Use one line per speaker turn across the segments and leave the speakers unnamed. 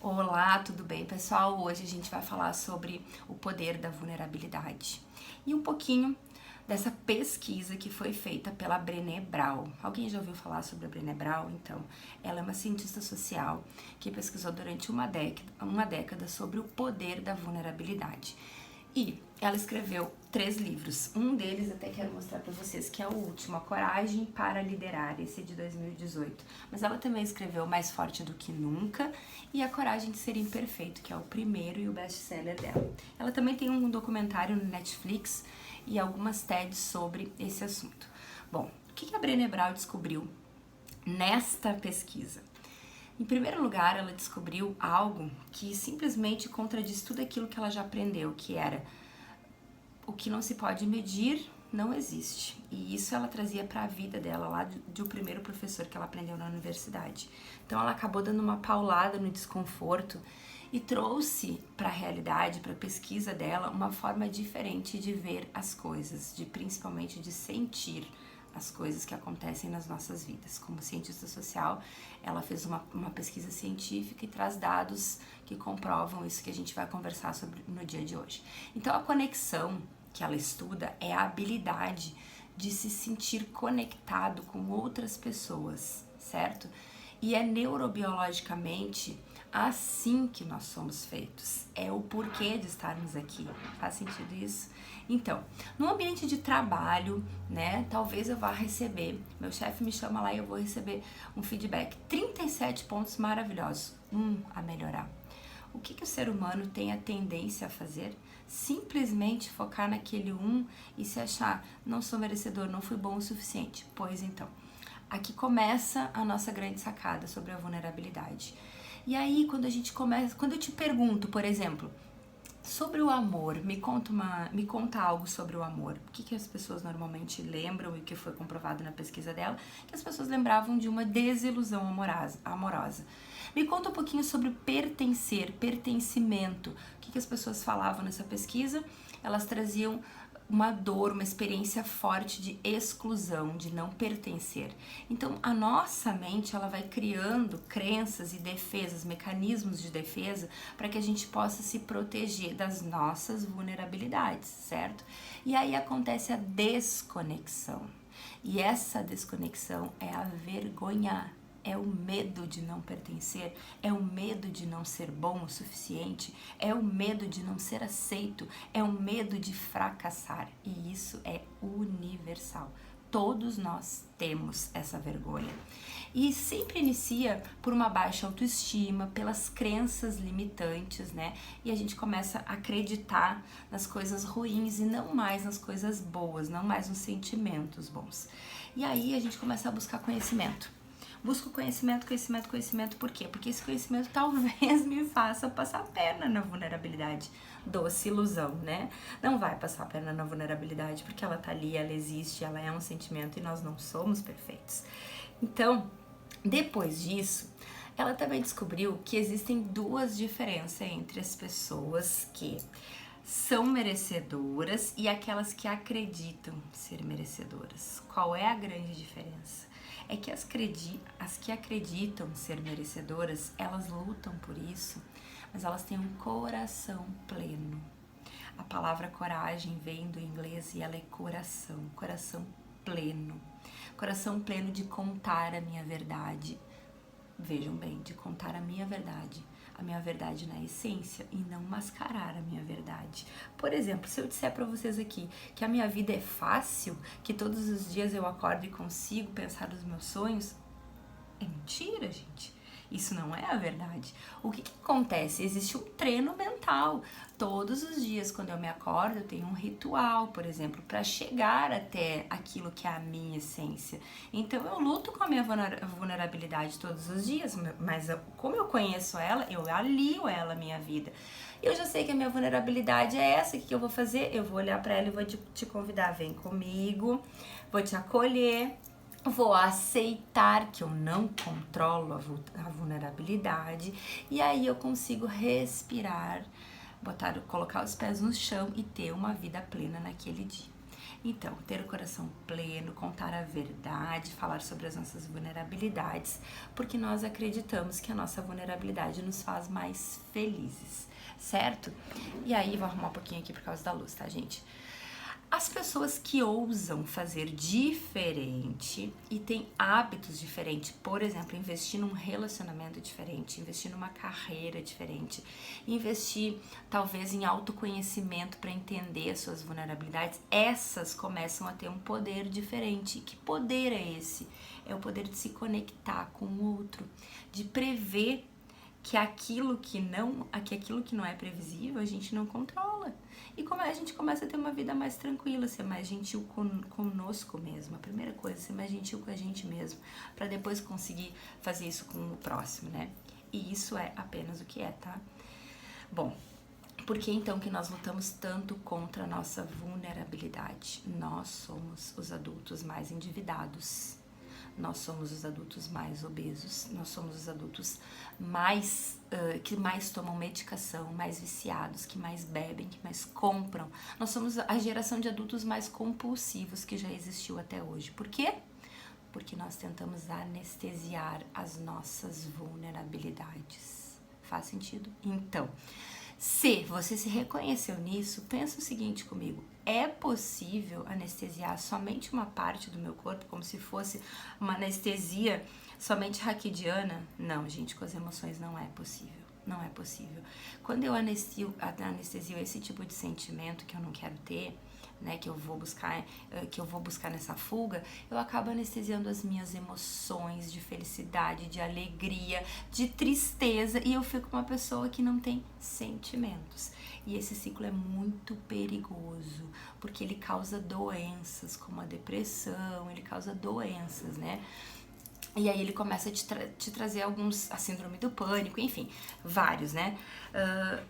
Olá, tudo bem, pessoal? Hoje a gente vai falar sobre o poder da vulnerabilidade e um pouquinho dessa pesquisa que foi feita pela Brené Brown. Alguém já ouviu falar sobre a Brené Brown? Então, ela é uma cientista social que pesquisou durante uma década sobre o poder da vulnerabilidade. E ela escreveu 3 livros. Um deles até quero mostrar para vocês, que é o último, A Coragem para Liderar, esse é de 2018. Mas ela também escreveu Mais Forte do que Nunca e A Coragem de Ser Imperfeito, que é o primeiro e o best-seller dela. Ela também tem um documentário no Netflix e algumas TEDs sobre esse assunto. Bom, o que a Brené Brown descobriu nesta pesquisa? Em primeiro lugar, ela descobriu algo que simplesmente contradiz tudo aquilo que ela já aprendeu, que era o que não se pode medir não existe. E isso ela trazia para a vida dela lá do primeiro professor que ela aprendeu na universidade. Então ela acabou dando uma paulada no desconforto e trouxe para a realidade, para a pesquisa dela, uma forma diferente de ver as coisas, principalmente de sentir as coisas que acontecem nas nossas vidas. Como cientista social, ela fez uma pesquisa científica e traz dados que comprovam isso que a gente vai conversar sobre no dia de hoje. Então, a conexão que ela estuda é a habilidade de se sentir conectado com outras pessoas, certo? E é neurobiologicamente assim que nós somos feitos. É o porquê de estarmos aqui. Faz sentido isso? Então, no ambiente de trabalho, né, talvez eu vá receber, meu chefe me chama lá e eu vou receber um feedback, 37 pontos maravilhosos, a melhorar. O que o ser humano tem a tendência a fazer? Simplesmente focar naquele e se achar, não sou merecedor, não fui bom o suficiente. Pois então, aqui começa a nossa grande sacada sobre a vulnerabilidade. E aí, quando eu te pergunto, por exemplo, sobre o amor, me conta algo sobre o amor. O que as pessoas normalmente lembram e que foi comprovado na pesquisa dela? Que as pessoas lembravam de uma desilusão amorosa. Me conta um pouquinho sobre pertencer, pertencimento. O que as pessoas falavam nessa pesquisa? Elas traziam uma dor, uma experiência forte de exclusão, de não pertencer. Então, a nossa mente, ela vai criando crenças e defesas, mecanismos de defesa, para que a gente possa se proteger das nossas vulnerabilidades, certo? E aí acontece a desconexão. E essa desconexão é a vergonha. É o medo de não pertencer, é o medo de não ser bom o suficiente, é o medo de não ser aceito, é o medo de fracassar. E isso é universal. Todos nós temos essa vergonha. E sempre inicia por uma baixa autoestima, pelas crenças limitantes, né? E a gente começa a acreditar nas coisas ruins e não mais nas coisas boas, não mais nos sentimentos bons. E aí a gente começa a buscar conhecimento. Busco conhecimento, por quê? Porque esse conhecimento talvez me faça passar a perna na vulnerabilidade. Doce ilusão, né? Não vai passar a perna na vulnerabilidade, porque ela tá ali, ela existe, ela é um sentimento e nós não somos perfeitos. Então, depois disso, ela também descobriu que existem 2 diferenças entre as pessoas que são merecedoras e aquelas que acreditam ser merecedoras. Qual é a grande diferença? É que as que acreditam ser merecedoras, elas lutam por isso, mas elas têm um coração pleno. A palavra coragem vem do inglês e ela é coração pleno. Coração pleno de contar a minha verdade. Vejam bem, de contar a minha verdade na essência e não mascarar a minha verdade. Por exemplo, se eu disser para vocês aqui que a minha vida é fácil, que todos os dias eu acordo e consigo pensar nos meus sonhos, é mentira, gente. Isso não é a verdade. O que acontece? Existe um treino mental. Todos os dias, quando eu me acordo, eu tenho um ritual, por exemplo, para chegar até aquilo que é a minha essência. Então, eu luto com a minha vulnerabilidade todos os dias, mas como eu conheço ela, eu alio ela à minha vida. Eu já sei que a minha vulnerabilidade é essa, o que eu vou fazer? Eu vou olhar para ela e vou te convidar, vem comigo, vou te acolher, vou aceitar que eu não controlo a vulnerabilidade e aí eu consigo respirar, colocar os pés no chão e ter uma vida plena naquele dia. Então, ter o coração pleno, contar a verdade, falar sobre as nossas vulnerabilidades, porque nós acreditamos que a nossa vulnerabilidade nos faz mais felizes, certo? E aí, vou arrumar um pouquinho aqui por causa da luz, tá, gente? As pessoas que ousam fazer diferente e têm hábitos diferentes, por exemplo, investir num relacionamento diferente, investir numa carreira diferente, investir talvez em autoconhecimento para entender as suas vulnerabilidades, essas começam a ter um poder diferente. E que poder é esse? É o poder de se conectar com o outro, de prever que aquilo que não é previsível a gente não controla. E como a gente começa a ter uma vida mais tranquila, ser mais gentil conosco mesmo. A primeira coisa, ser mais gentil com a gente mesmo, para depois conseguir fazer isso com o próximo, né? E isso é apenas o que é, tá? Bom, por que então que nós lutamos tanto contra a nossa vulnerabilidade? Nós somos os adultos mais endividados. Nós somos os adultos mais obesos, nós somos os adultos que mais tomam medicação, mais viciados, que mais bebem, que mais compram. Nós somos a geração de adultos mais compulsivos que já existiu até hoje. Por quê? Porque nós tentamos anestesiar as nossas vulnerabilidades. Faz sentido? Então, se você se reconheceu nisso, pensa o seguinte comigo: é possível anestesiar somente uma parte do meu corpo, como se fosse uma anestesia somente raquidiana? Não, gente, com as emoções não é possível. Não é possível. Quando eu anestesio esse tipo de sentimento que eu não quero ter, né, que eu vou buscar nessa fuga, eu acabo anestesiando as minhas emoções de felicidade, de alegria, de tristeza, e eu fico uma pessoa que não tem sentimentos. E esse ciclo é muito perigoso, porque ele causa doenças, como a depressão, ele causa doenças, né? E aí ele começa a te trazer a síndrome do pânico, enfim, vários, né?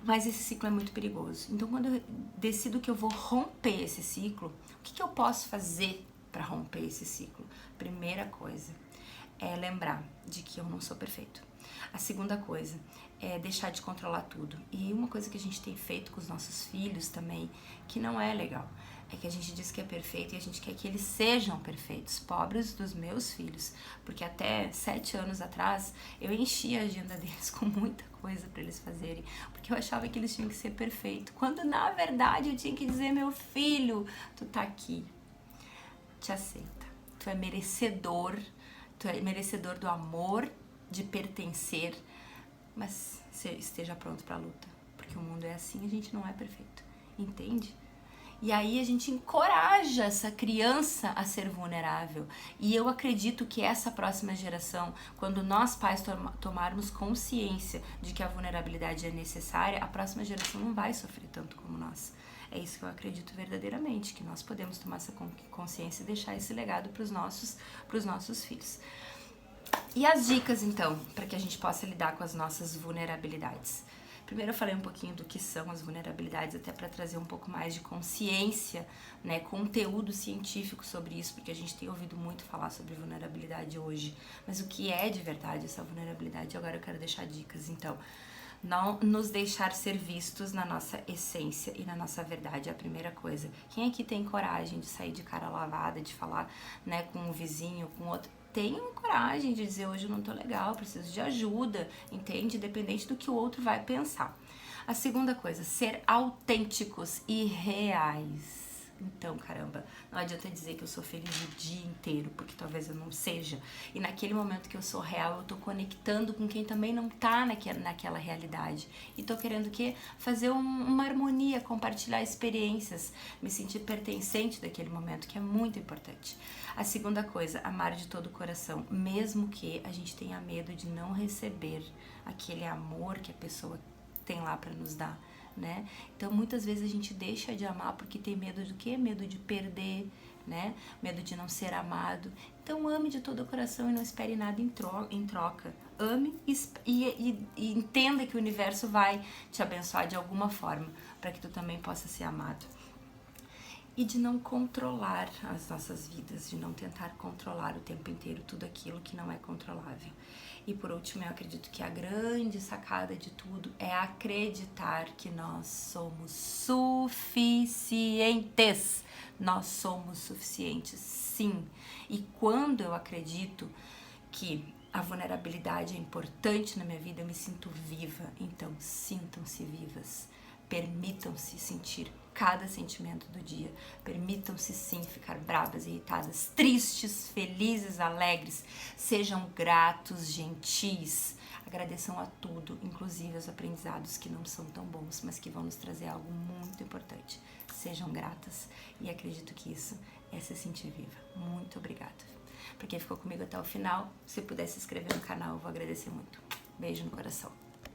Mas esse ciclo é muito perigoso. Então, quando eu decido que eu vou romper esse ciclo, o que eu posso fazer para romper esse ciclo? Primeira coisa é lembrar de que eu não sou perfeito. A segunda coisa é deixar de controlar tudo. E uma coisa que a gente tem feito com os nossos filhos também, que não é legal, é que a gente diz que é perfeito e a gente quer que eles sejam perfeitos, pobres dos meus filhos, porque até 7 anos atrás eu enchia a agenda deles com muita coisa para eles fazerem, porque eu achava que eles tinham que ser perfeitos, quando na verdade eu tinha que dizer: meu filho, tu tá aqui, te aceita, tu é merecedor do amor, de pertencer, mas esteja pronto para a luta, porque o mundo é assim, a gente não é perfeito, entende? E aí a gente encoraja essa criança a ser vulnerável. E eu acredito que essa próxima geração, quando nós pais tomarmos consciência de que a vulnerabilidade é necessária, a próxima geração não vai sofrer tanto como nós. É isso que eu acredito verdadeiramente, que nós podemos tomar essa consciência e deixar esse legado para os nossos filhos. E as dicas, então, para que a gente possa lidar com as nossas vulnerabilidades? Primeiro eu falei um pouquinho do que são as vulnerabilidades, até para trazer um pouco mais de consciência, né, conteúdo científico sobre isso, porque a gente tem ouvido muito falar sobre vulnerabilidade hoje. Mas o que é de verdade essa vulnerabilidade? Agora eu quero deixar dicas, então. Não nos deixar ser vistos na nossa essência e na nossa verdade é a primeira coisa. Quem aqui tem coragem de sair de cara lavada, de falar, né, com um vizinho, com outro? Tenham coragem de dizer: hoje eu não tô legal, preciso de ajuda, entende? Independente do que o outro vai pensar. A segunda coisa, ser autênticos e reais. Então, caramba, não adianta dizer que eu sou feliz o dia inteiro, porque talvez eu não seja. E naquele momento que eu sou real, eu tô conectando com quem também não tá naquela realidade. E tô querendo o quê? Fazer uma harmonia, compartilhar experiências, me sentir pertencente daquele momento, que é muito importante. A segunda coisa, amar de todo o coração, mesmo que a gente tenha medo de não receber aquele amor que a pessoa tem lá para nos dar, né? Então muitas vezes a gente deixa de amar porque tem medo do quê? Medo de perder, né? Medo de não ser amado. Então ame de todo o coração e não espere nada em troca. Ame e entenda que o universo vai te abençoar de alguma forma para que tu também possa ser amado. E de não controlar as nossas vidas, de não tentar controlar o tempo inteiro tudo aquilo que não é controlável. E por último, eu acredito que a grande sacada de tudo é acreditar que nós somos suficientes. Nós somos suficientes, sim. E quando eu acredito que a vulnerabilidade é importante na minha vida, eu me sinto viva. Então, sintam-se vivas. Permitam-se sentir cada sentimento do dia. Permitam-se sim ficar bravas, irritadas, tristes, felizes, alegres. Sejam gratos, gentis. Agradeçam a tudo, inclusive aos aprendizados que não são tão bons, mas que vão nos trazer algo muito importante. Sejam gratas e acredito que isso é se sentir viva. Muito obrigada. Pra quem ficou comigo até o final, se puder se inscrever no canal, eu vou agradecer muito. Beijo no coração.